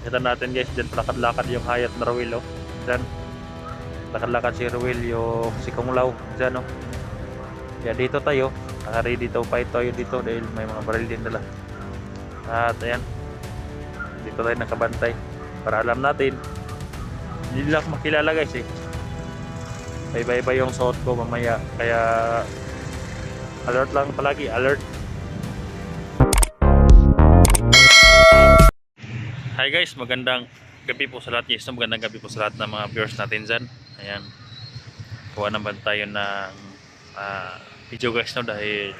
Kita natin guys, dyan lakad-lakad yung hayat na Ruel, oh. Dyan, lakad-lakad si Ruel, yung si Kunglaw, dyan, oh. Kaya dito tayo, ready to fight tayo dito dahil may mga baril din dala. At ayan, dito tayo nakabantay para alam natin. Hindi nila ako makilala guys eh. Iba-iba yung suot ko mamaya, kaya alert lang palagi, alert. Hi guys, magandang gabi po sa lahat guys. Magandang gabi po sa lahat ng mga viewers natin dyan. Ayan, kuha naman tayo ng video guys, no, dahil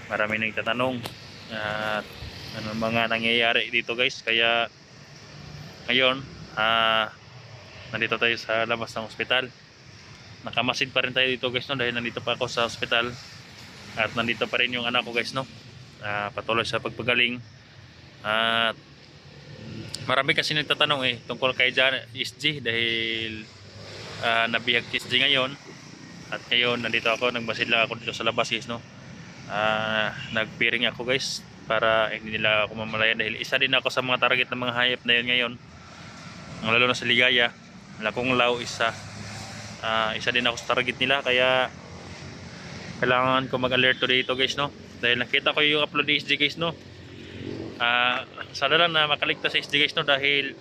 marami nang tatanong at ano mga nangyayari dito guys. Kaya ngayon nandito tayo sa labas ng ospital. Nakamasid pa rin tayo dito guys, no, dahil nandito pa ako sa ospital. At nandito pa rin yung anak ko guys, no, patuloy sa pagpagaling. At marami kasi nagtatanong tungkol kay SG dahil nabihag si SG ngayon. At ngayon nandito ako, nagbasid lang ako dito sa labas guys, no. Nagpiring ako guys para hindi nila ako mamalayan dahil isa din ako sa mga target ng mga hayop na yun ngayon. Lalo na sa Ligaya, Kunglaw, isa din ako sa target nila, kaya kailangan ko mag-alert to dito guys, no, dahil nakita ko yung upload ni SG guys, no. Sana lang na makaligtas si SG guys, no, dahil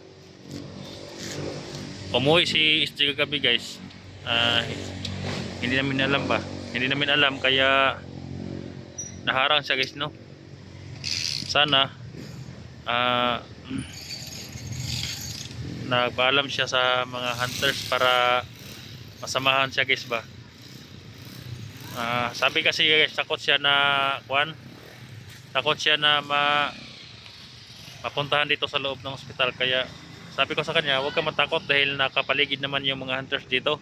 umuwi si SG kagabi guys. Hindi namin alam kaya naharang siya guys, no. Sana nagpaalam siya sa mga hunters para masamahan siya guys ba. Sabi kasi guys, takot siya na mapuntahan dito sa loob ng ospital, kaya sabi ko sa kanya huwag ka matakot dahil nakapaligid naman yung mga hunters dito.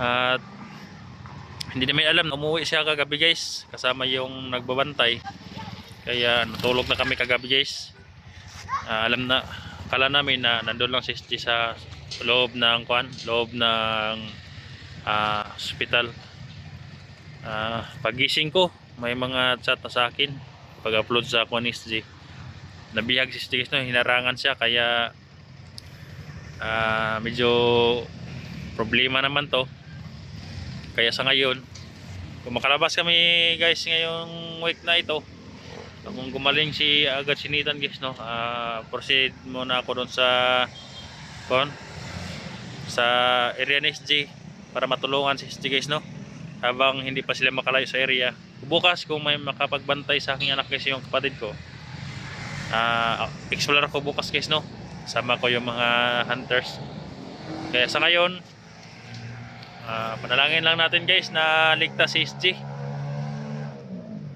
At hindi namin alam na umuwi siya kagabi guys kasama yung nagbabantay, kaya natulog na kami kagabi guys. Kala namin na nandun lang si SG sa loob ng ospital. Pagising ko may mga chat na sa akin pag-upload sa ni SG. Nabihag si SG guys, no, hinarangan siya, kaya medyo problema naman to. Kaya sa ngayon, kung makalabas kami guys ngayong week na ito, kung gumaling agad si Nathan guys, no, proceed muna ako doon sa area ni SG para matulungan si SG guys, no, habang hindi pa sila makalayo sa area. Bukas kung may makapagbantay sa aking anak guys, yung kapatid ko, explore ako bukas guys, no, sama ko yung mga hunters. Kaya sa ngayon, panalangin lang natin guys na ligtas si SG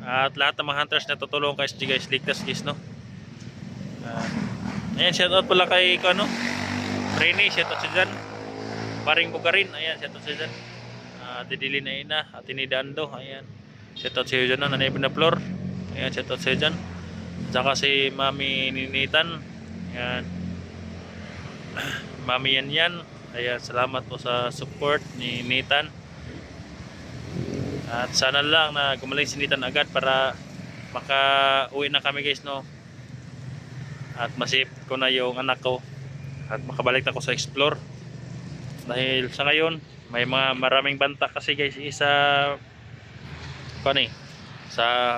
at lahat ng mga hunters na tutulong kay SG guys, ligtas guys, no. Ayan, shoutout pala kay Rene, shoutout siya dyan. Paring Bugarin, ayan, shoutout siya dyan. Didili na ina at tinidando, ayan, shoutout siya dyan, nanay na floor, ayan, shoutout siya dyan. Saka si Mami Ninitan, ayan, Mami yan. Kaya salamat po sa support ni Nathan. At sana lang na gumaling si Nathan agad para maka-uwi na kami guys, no. At masip ko na yung anak ko at makabalik na ako sa explore. Dahil sa ngayon may maraming banta kasi guys sa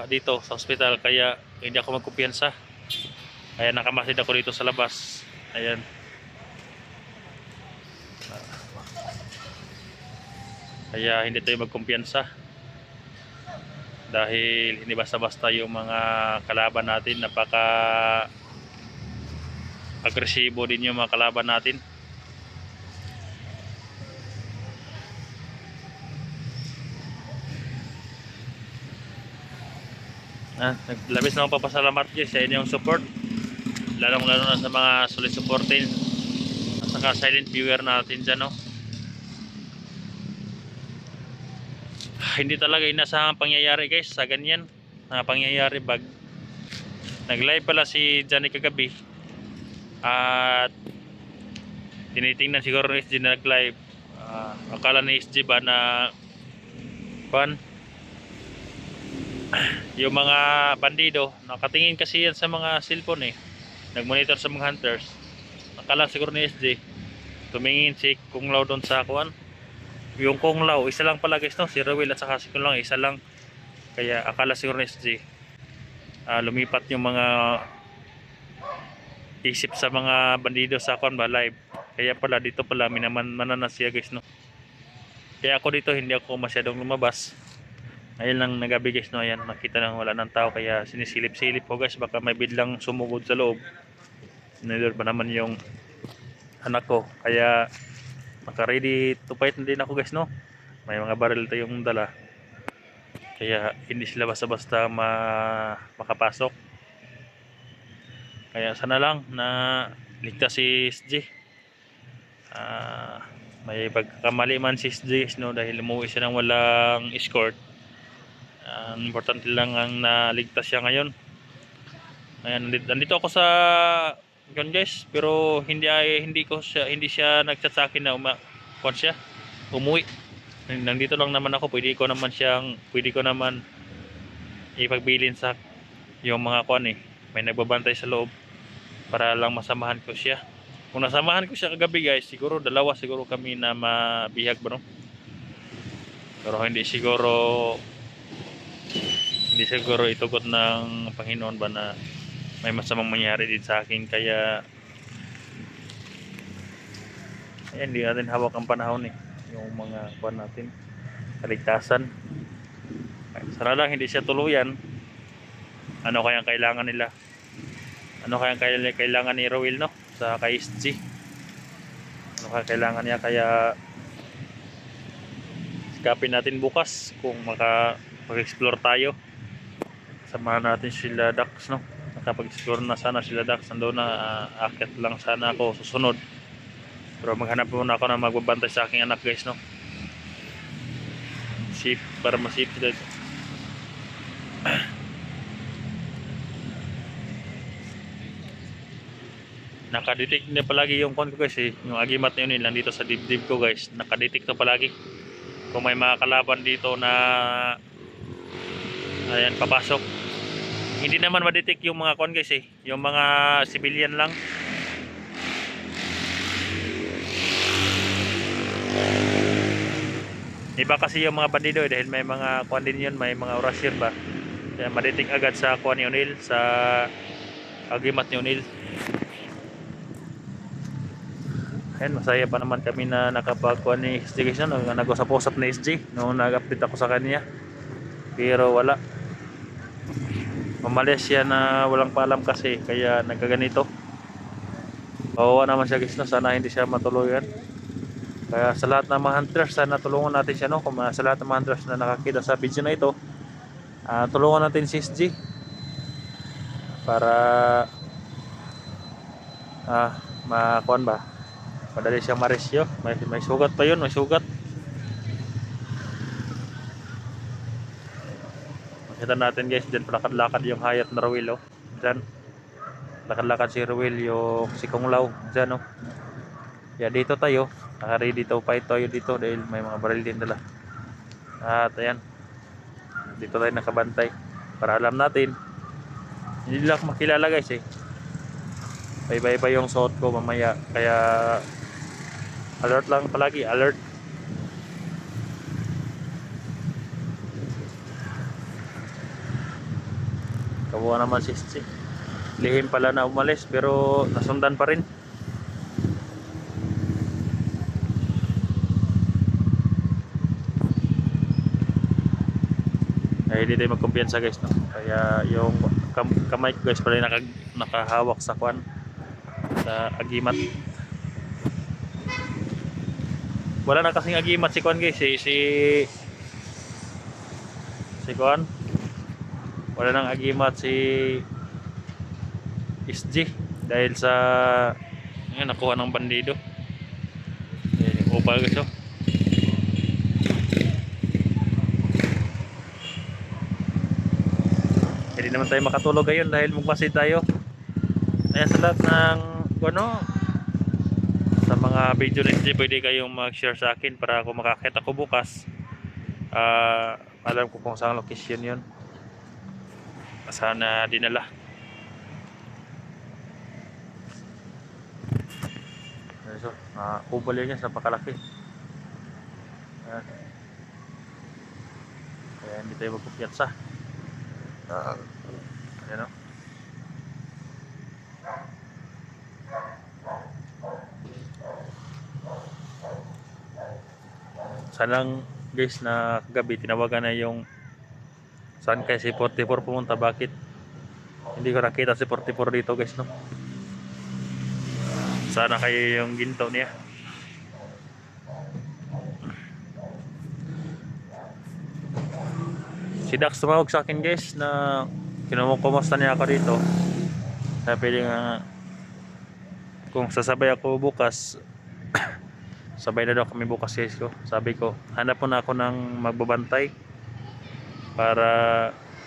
dito sa hospital, kaya hindi ako magkumpiyansa. Kaya nakamasid ako dito sa labas. Ayan. Kaya hindi tayo magkumpiyansa dahil hindi basta-basta yung mga kalaban natin. Napaka agresibo din yung mga kalaban natin. Labis na akong papasalamat guys sa inyong support, lalong lalo na sa mga solid supportin at saka silent viewer natin dyan, no. Hindi talaga inasahang pangyayari guys sa ganyan na pangyayari. Nag-live pala si Johnny kagabi at tinitingnan siguro ni SG na nag-live. Akala ni SG ba na yung mga bandido, nakatingin kasi yan sa mga cellphone nagmonitor sa mga hunters. Akala siguro ni SJ, tumingin si Kung Lao doon sa kuan. Yung Kung Lao, isa lang pala guys, no? Si Rowell at saka si Kung Lao, isa lang. Kaya akala siguro ni SJ, lumipat yung mga isip sa mga bandido sa kuan ba live. Kaya pala dito pala minamanan siya guys, no? Kaya ako dito hindi ako masyadong lumabas. Ayun lang nagabi guys, no? Ayan, nakita nang wala ng tao kaya sinisilip-silip ko guys, baka may biglang sumugod sa loob. Nandun pa naman yung anak ko, kaya naka-ready to fight na din ako guys, no? May mga baril tayong dala. Kaya hindi sila basta-basta makapasok. Kaya sana lang na ligtas si SJ. May pagkakamali man si SJ, no? Dahil umuwi siya ng walang escort. Ang importante lang ang naligtas siya ngayon. Ayan, nandito ako sa yun guys, pero hindi siya nagchat sa akin na umuwi. Nandito lang naman ako, pwede ko naman ipagbilin sa yung mga kuan eh. May nagbabantay sa loob para lang masamahan ko siya. Kung nasamahan ko siya kagabi guys, siguro dalawa siguro kami na mabihag ba, no? Pero hindi siguro itugot ng Panginoon ba na may masamang mangyari din sa akin. Kaya ayan, hindi natin hawak ang panahon eh, yung mga kuan natin, kaligtasan. Sana lang hindi siya tuluyan. Ano kayang kailangan nila? Ano kayang kailangan ni Rowell, no? Sa kay SG. Ano kayang kailangan niya? Kaya sikapin natin bukas kung mag-explore tayo. Samahan natin sila Dax, no? Nakapag-explore na sana sila Dax. Nandun na, akit lang sana ako susunod. Pero maghanap muna ako na magbabantay sa aking anak guys, no? Para masip sila. Nakadetect na palagi yung kon ko guys eh. Yung agimat na yun nandito sa dibdib ko guys. Nakadetect to palagi. Kung may mga kalaban dito na ayan, papasok. Hindi naman ma-detect yung mga kon guys eh. Yung mga civilian lang. Iba kasi yung mga bandido eh, dahil may mga kuan din yun, may mga orasyon ba. Kaya ma-detect agad sa kuan ni O'Neil, sa agimat ni O'Neil. Ayan, masaya pa naman kami na nakapagkuhan ni SG guys, no? Nag-usap-usap na SG nung nag-update ako sa kanya. Pero wala. Mamalis siya na walang paalam kasi, kaya nagkaganito. Kawawa naman siya guys, no? Sana hindi siya matuluyan. Kaya sa lahat ng mga hunters, sana tulungan natin siya, no? Kung sa lahat ng mga hunters na nakakita sa video na ito, tulungan natin si SG para makuhan ba, madali siyang maresyo. May sugat pa yun, may sugat. Makita natin guys, dyan palakad-lakad yung hayat na Rowell, oh. Dyan lakad-lakad si Rowell, yung si Kung Lao dyan, oh. Kaya dito tayo, naka-ready to fight tayo dito dahil may mga baril din dala. At ayan, dito tayo nakabantay para alam natin. Hindi lang makilala guys eh, iba-iba yung suot ko mamaya. Kaya alert lang palagi, alert. Kawawa naman si SG. Lihim pala na umalis pero nasundan pa rin. Ay hindi tayo magkumpiyansa guys, no? Kaya yung kamay ko guys pala nakahawak sa kwan, sa agimat. Wala na kasing agimat si kwan guys, si kwan. Wala nang agimat si SG dahil sa nakuha ng bandido. Upal guys, oh. Hindi naman tayo makatulog ngayon dahil magmasid tayo. Ayan, sa lahat ng sa mga video na hindi, pwede kayong mag-share sa akin para ako makakita ko bukas. Alam ko kung saan location yun, saan dinala. So, kubal yan guys, napakalaki. Ayan. Kaya hindi tayo magpupiyatsa. Ayan o. Sanang guys na kagabi tinawagan na yung saan kaya si 44 pumunta, bakit hindi ko nakita si 44 dito guys, no? Sana kayo yung ginto niya. Si Dax tumawag sa akin guys na kinumukumusta niya ako dito. Sabi nga kung sasabay ako bukas sabay na daw kami bukas guys ko. Sabi ko hanap muna ako ng magbabantay para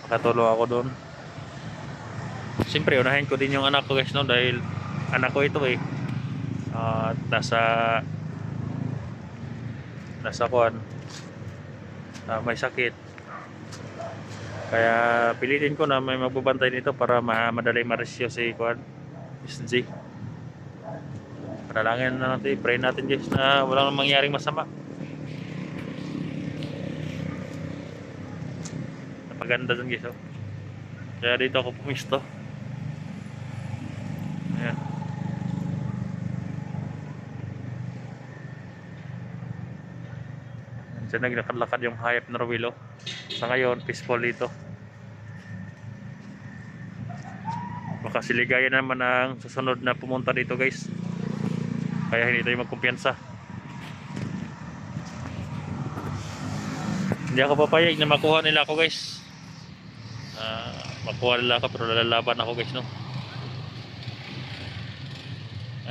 makatulong ako doon. Siyempre unahin ko din yung anak ko guys, no, dahil anak ko ito eh. Nasa kuan, may sakit. Kaya pilitin ko na may magbabantay nito para madali ma-rescue si kuan SG. Panalangin na natin, pray natin guys na walang mangyaring masama. Napaganda dun guys, oh. Kaya dito ako pumisto. Ayan. Diyan naglakad-lakad yung hayop na Rawilo. Sa ngayon, peaceful dito. Baka siligaya naman ang susunod na pumunta dito guys. Kaya hindi tayo magkumpiyansa. Hindi ako papayag na makuha nila ako guys. Makuha nila ako pero lalaban ako guys, no.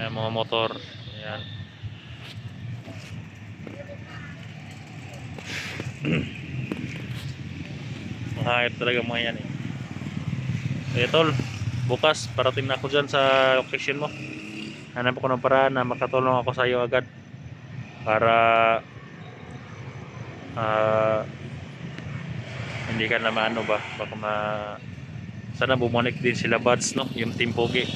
Ayan, mga motor. Ayan. Mga hayop talaga mga yan eh. Kaya tol, bukas parating na ako dyan sa location mo. Hanap ko ng paraan na makatulong ako sa iyo agad para hindi ka na maano ba, baka sana bumalik din sila buds, no, yung Team Pogi.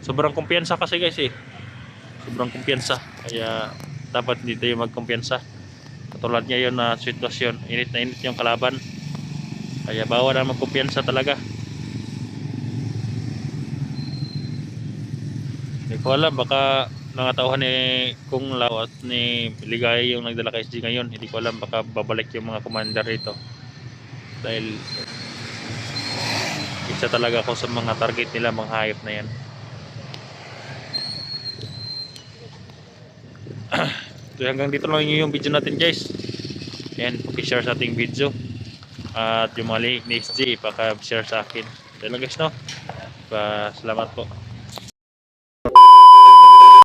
Sobrang kumpiyansa kasi guys eh, sobrang kumpiyansa, kaya dapat hindi tayo magkumpiyansa. Katulad ngayon na sitwasyon, init na init yung kalaban, kaya bawal na magkumpiyansa talaga. Hindi ko alam, baka nangatauhan ni Kung Lao at ni Ligaya yung nagdala kay SG ngayon. Hindi ko alam, baka babalik yung mga commander rito. Dahil isa talaga ako sa mga target nila, mga hayop na yan. So hanggang dito lang yung video natin guys. Yan, pakishare sa ating video. At yung mga link ni SG, paka-share sa akin. Dahil lang guys, no? Salamat po.